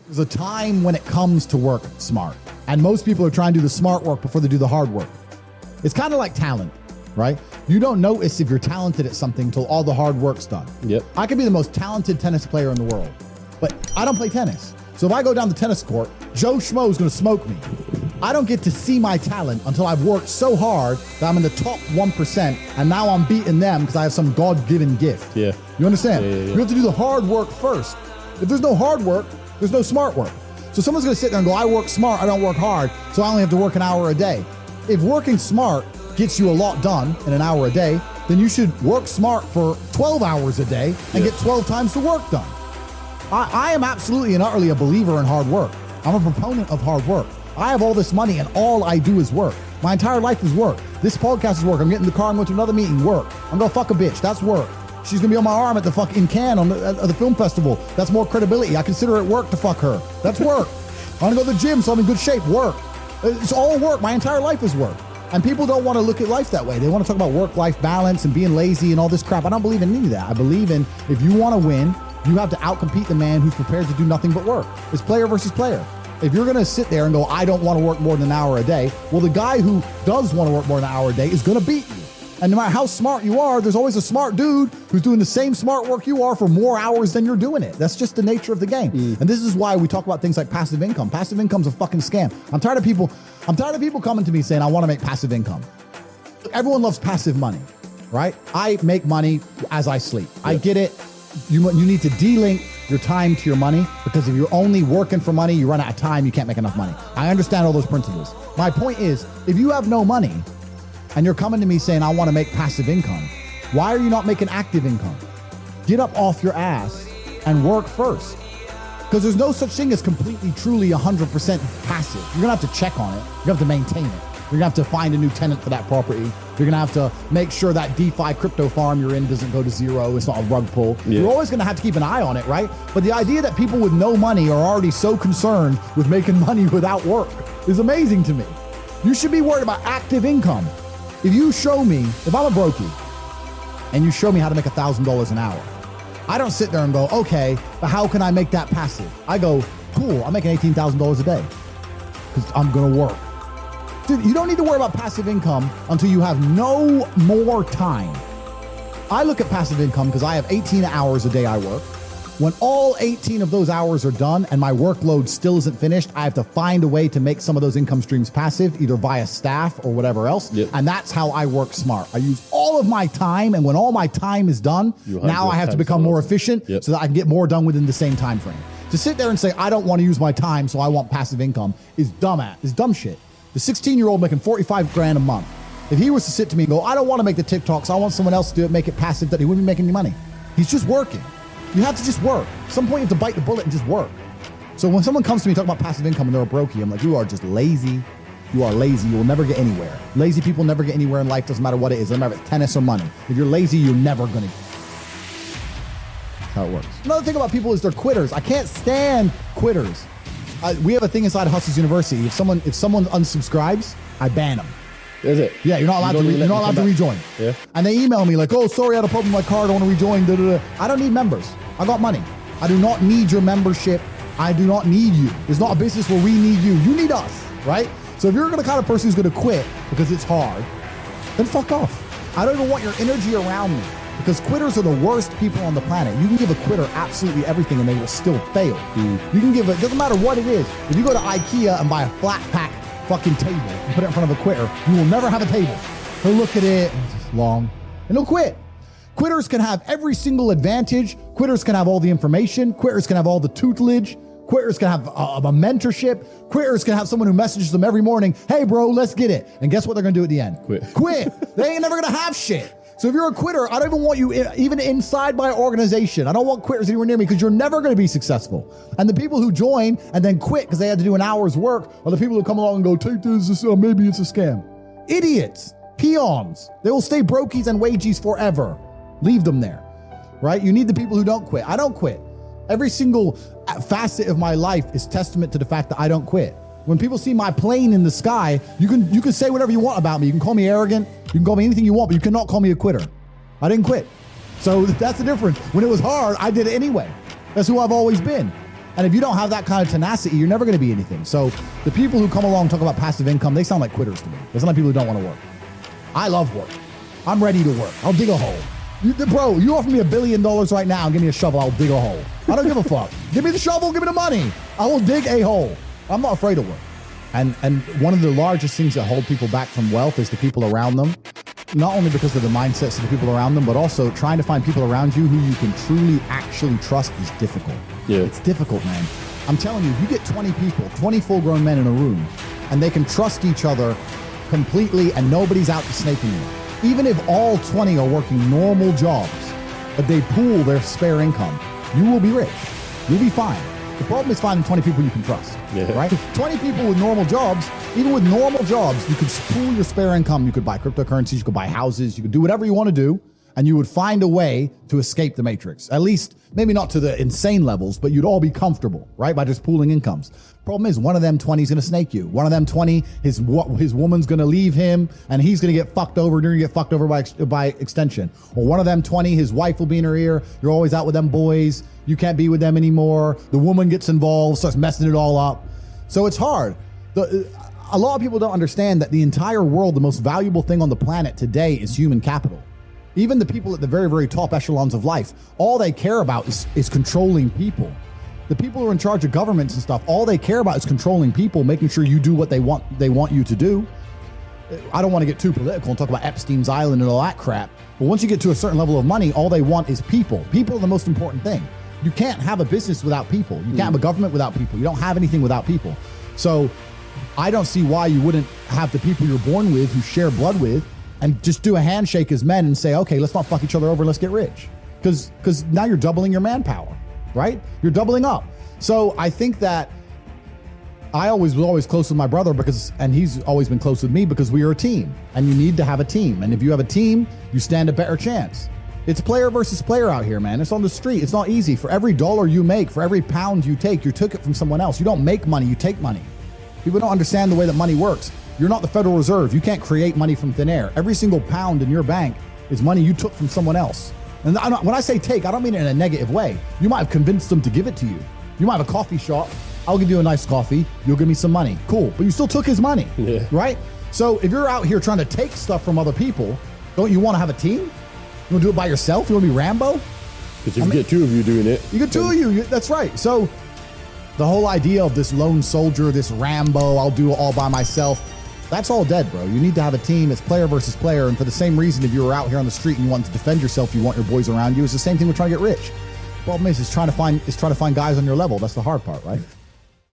There's a time when it comes to work smart. And most people are trying to do the smart work before they do the hard work. It's kind of like talent, right? You don't notice if you're talented at something until all the hard work's done. Yep. I could be the most talented tennis player in the world, but I don't play tennis. So if I go down the tennis court, Joe Schmo is going to smoke me. I don't get to see my talent until I've worked so hard that I'm in the top 1%, and now I'm beating them because I have some God-given gift. Yeah. You understand? Yeah. You have to do the hard work first. If there's no hard work, there's no smart work. So someone's going to sit there and go, I work smart, I don't work hard, so I only have to work an hour a day. If working smart gets you a lot done in an hour a day, then you should work smart for 12 hours a day and get 12 times the work done. I am absolutely and utterly a believer in hard work. I'm a proponent of hard work. I have all this money and all I do is work. My entire life is work. This podcast is work. I'm getting in the car and going to another meeting, work. I'm going to fuck a bitch. That's work. She's going to be on my arm at the fucking Cannes at the film festival. That's more credibility. I consider it work to fuck her. That's work. I'm going to go to the gym so I'm in good shape. Work. It's all work. My entire life is work. And people don't want to look at life that way. They want to talk about work-life balance and being lazy and all this crap. I don't believe in any of that. I believe in if you want to win, you have to outcompete the man who's prepared to do nothing but work. It's player versus player. If you're going to sit there and go, I don't want to work more than an hour a day, well, the guy who does want to work more than an hour a day is going to beat you. And no matter how smart you are, there's always a smart dude who's doing the same smart work you are for more hours than you're doing it. That's just the nature of the game. And this is why we talk about things like passive income. Passive income's a fucking scam. I'm tired of people coming to me saying, I want to make passive income. Look, everyone loves passive money, right? I make money as I sleep. Yeah. I get it. You need to de-link your time to your money, because if you're only working for money, you run out of time, you can't make enough money. I understand all those principles. My point is, if you have no money, and you're coming to me saying, I want to make passive income, why are you not making active income? Get up off your ass and work first. Because there's no such thing as completely, truly 100% passive. You're going to have to check on it. You have to maintain it. You're going to have to find a new tenant for that property. You're going to have to make sure that DeFi crypto farm you're in doesn't go to zero. It's not a rug pull. Yeah. You're always going to have to keep an eye on it, right? But the idea that people with no money are already so concerned with making money without work is amazing to me. You should be worried about active income. If you show me, if I'm a brokey and you show me how to make $1,000 an hour, I don't sit there and go, okay, but how can I make that passive? I go, cool, I'm making $18,000 a day because I'm going to work. Dude, you don't need to worry about passive income until you have no more time. I look at passive income because I have 18 hours a day I work. When all 18 of those hours are done and my workload still isn't finished, I have to find a way to make some of those income streams passive, either via staff or whatever else. Yep. And that's how I work smart. I use all of my time, and when all my time is done, now I have to become more efficient so that I can get more done within the same time frame. To sit there and say, I don't want to use my time, so I want passive income is dumb shit. The 16-year-old making 45 grand a month, if he was to sit to me and go, I don't want to make the TikToks, I want someone else to do it, make it passive, that he wouldn't be making any money. He's just working. You have to just work. At some point you have to bite the bullet and just work. So when someone comes to me talking about passive income and they're a brokey, I'm like, you are just lazy. You are lazy. You will never get anywhere. Lazy people never get anywhere in life. Doesn't matter what it is. Doesn't matter if it's tennis or money. If you're lazy, you're never going to. That's how it works. Another thing about people is they're quitters. I can't stand quitters. We have a thing inside Hustles University. If someone unsubscribes, I ban them. Is it? Yeah, you're not allowed to rejoin. Yeah. And they email me like, oh, sorry, I had a problem with my card. I want to rejoin. Da, da, da. I don't need members. I got money. I do not need your membership. I do not need you. It's not a business where we need you. You need us, right? So if you're the kind of person who's going to quit because it's hard, then fuck off. I don't even want your energy around me, because quitters are the worst people on the planet. You can give a quitter absolutely everything and they will still fail. You can give it, doesn't matter what it is. If you go to IKEA and buy a flat pack fucking table and put it in front of a quitter, you will never have a table. He'll look at it, and it's just long, and he'll quit. Quitters can have every single advantage. Quitters can have all the information. Quitters can have all the tutelage. Quitters can have a mentorship. Quitters can have someone who messages them every morning, hey bro, let's get it. And guess what they're gonna do at the end? Quit. They ain't never gonna have shit. So if you're a quitter, I don't even want you even inside my organization. I don't want quitters anywhere near me, because you're never going to be successful. And the people who join and then quit because they had to do an hour's work are the people who come along and go, take this, maybe it's a scam. Idiots, peons. They will stay brokies and wagies forever. Leave them there, right? You need the people who don't quit. I don't quit. Every single facet of my life is testament to the fact that I don't quit. When people see my plane in the sky, you can say whatever you want about me. You can call me arrogant. You can call me anything you want, but you cannot call me a quitter. I didn't quit. So that's the difference. When it was hard, I did it anyway. That's who I've always been. And if you don't have that kind of tenacity, you're never going to be anything. So the people who come along and talk about passive income, they sound like quitters to me. They sound like people who don't want to work. I love work. I'm ready to work. I'll dig a hole. Bro, you offer me $1 billion right now and give me a shovel, I'll dig a hole. I don't give a fuck. Give me the shovel, give me the money. I will dig a hole. I'm not afraid of work. And one of the largest things that hold people back from wealth is the people around them. Not only because of the mindsets of the people around them, but also trying to find people around you who you can truly actually trust is difficult. Yeah. It's difficult, man. I'm telling you, if you get 20 people, 20 full-grown men in a room, and they can trust each other completely and nobody's out to snaking you. Even if all 20 are working normal jobs, but they pool their spare income, you will be rich. You'll be fine. The problem is finding 20 people you can trust, right? 20 people with normal jobs, even with normal jobs, you could pool your spare income. You could buy cryptocurrencies, you could buy houses, you could do whatever you want to do, and you would find a way to escape the matrix. At least, maybe not to the insane levels, but you'd all be comfortable, right? By just pooling incomes. Problem is, one of them 20 is going to snake you. One of them 20, his woman's going to leave him, and he's going to get fucked over, and you're going to get fucked over by extension. Or one of them 20, his wife will be in her ear. You're always out with them boys. You can't be with them anymore. The woman gets involved, starts messing it all up. So it's hard. A lot of people don't understand that the entire world, the most valuable thing on the planet today is human capital. Even the people at the very, very top echelons of life, all they care about is controlling people. The people who are in charge of governments and stuff, all they care about is controlling people, making sure you do what they want you to do. I don't want to get too political and talk about Epstein's Island and all that crap, but once you get to a certain level of money, all they want is people. People are the most important thing. You can't have a business without people. You can't have a government without people. You don't have anything without people. So I don't see why you wouldn't have the people you're born with, who share blood with, and just do a handshake as men and say, okay, let's not fuck each other over, let's get rich. Because now you're doubling your manpower, right? You're doubling up. So I think that I was always close with my brother and he's always been close with me because we are a team, and you need to have a team. And if you have a team, you stand a better chance. It's player versus player out here, man. It's on the street. It's not easy. For every dollar you make, for every pound you took it from someone else. You don't make money, you take money. People don't understand the way that money works. You're not the Federal Reserve. You can't create money from thin air. Every single pound in your bank is money you took from someone else. And when I say take, I don't mean it in a negative way. You might have convinced them to give it to you. You might have a coffee shop. I'll give you a nice coffee. You'll give me some money. Cool. But you still took his money, right? So if you're out here trying to take stuff from other people, don't you want to have a team? You want to do it by yourself? You want to be Rambo? Because if you get two of you doing it. You get two of you. That's right. So the whole idea of this lone soldier, this Rambo, I'll do it all by myself, that's all dead, bro. You need to have a team. It's player versus player. And for the same reason, if you were out here on the street and you want to defend yourself, you want your boys around you. It's the same thing with trying to get rich. Problem is trying to find guys on your level. That's the hard part, right?